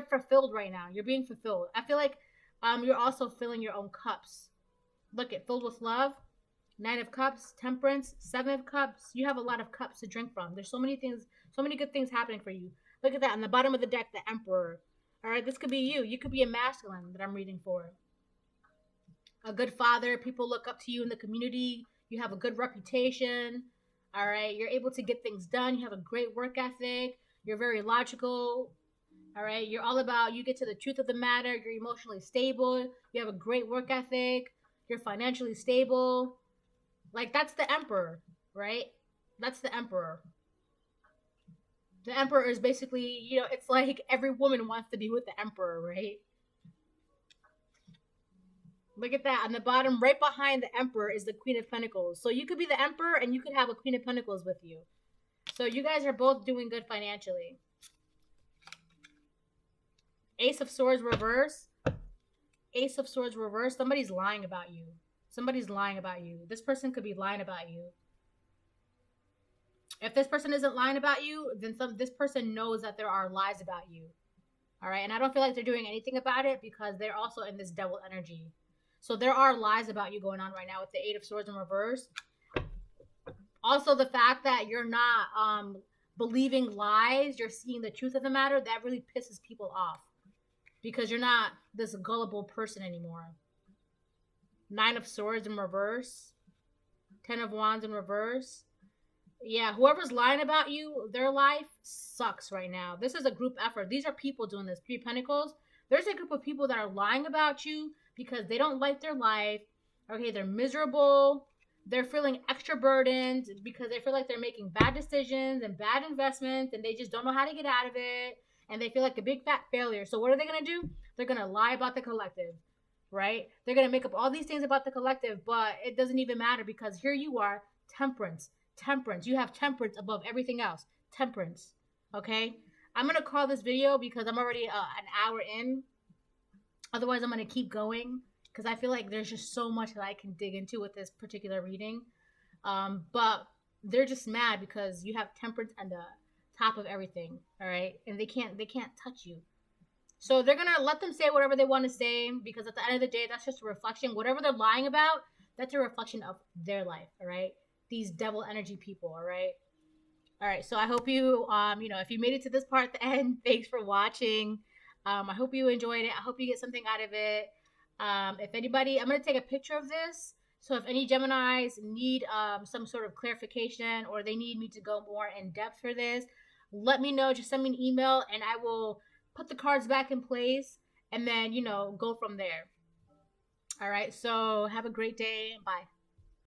fulfilled right now. You're being fulfilled. I feel like you're also filling your own cups. Look at filled with love, Nine of Cups, Temperance, Seven of Cups. You have a lot of cups to drink from. There's so many things, so many good things happening for you. Look at that on the bottom of the deck, the Emperor. All right, this could be you. You could be a masculine that I'm reading for. A good father. People look up to you in the community. You have a good reputation. All right, you're able to get things done. You have a great work ethic. You're very logical. All right, you're all about, you get to the truth of the matter. You're emotionally stable. You have a great work ethic. You're financially stable. Like, that's the Emperor, right? That's the Emperor. The Emperor is basically, it's like every woman wants to be with the Emperor, right? Look at that. On the bottom, right behind the Emperor, is the Queen of Pentacles. So you could be the Emperor and you could have a Queen of Pentacles with you. So you guys are both doing good financially. Ace of Swords reverse. Ace of Swords reverse. Somebody's lying about you. Somebody's lying about you. This person could be lying about you. If this person isn't lying about you, then this person knows that there are lies about you. All right? And I don't feel like they're doing anything about it because they're also in this devil energy. So there are lies about you going on right now with the Eight of Swords in reverse. Also, the fact that you're not believing lies, you're seeing the truth of the matter, that really pisses people off. Because you're not this gullible person anymore. Nine of Swords in reverse. 10 of Wands in reverse. Yeah, whoever's lying about you, their life sucks right now. This is a group effort. These are people doing this. Three of Pentacles. There's a group of people that are lying about you because they don't like their life. Okay, they're miserable. They're feeling extra burdened because they feel like they're making bad decisions and bad investments and they just don't know how to get out of it. And they feel like a big fat failure. So what are they going to do? They're going to lie about the collective, right? They're going to make up all these things about the collective, but it doesn't even matter because here you are, temperance. Temperance. You have temperance above everything else. Temperance. Okay? I'm going to call this video because I'm already an hour in. Otherwise, I'm going to keep going because I feel like there's just so much that I can dig into with this particular reading. But they're just mad because you have temperance on the top of everything, all right? And they can't touch you. So they're going to let them say whatever they want to say because at the end of the day, that's just a reflection. Whatever they're lying about, that's a reflection of their life, all right? These devil energy people, all right? All right, so I hope you, if you made it to this part at the end, thanks for watching. I hope you enjoyed it. I hope you get something out of it. If anybody, I'm going to take a picture of this. So if any Geminis need some sort of clarification or they need me to go more in depth for this, let me know. Just send me an email and I will put the cards back in place and then, go from there. All right, so have a great day. Bye.